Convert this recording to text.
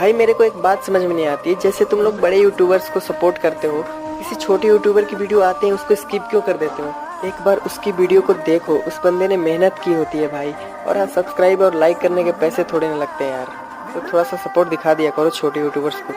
भाई मेरे को एक बात समझ में नहीं आती, जैसे तुम लोग बड़े यूट्यूबर्स को सपोर्ट करते हो, किसी छोटे यूट्यूबर की वीडियो आते हैं उसको स्किप क्यों कर देते हो? एक बार उसकी वीडियो को देखो, उस बंदे ने मेहनत की होती है भाई। और हाँ, सब्सक्राइब और लाइक करने के पैसे थोड़े ना लगते हैं यार, तो थोड़ा सा सपोर्ट दिखा दिया करो छोटे यूट्यूबर्स को।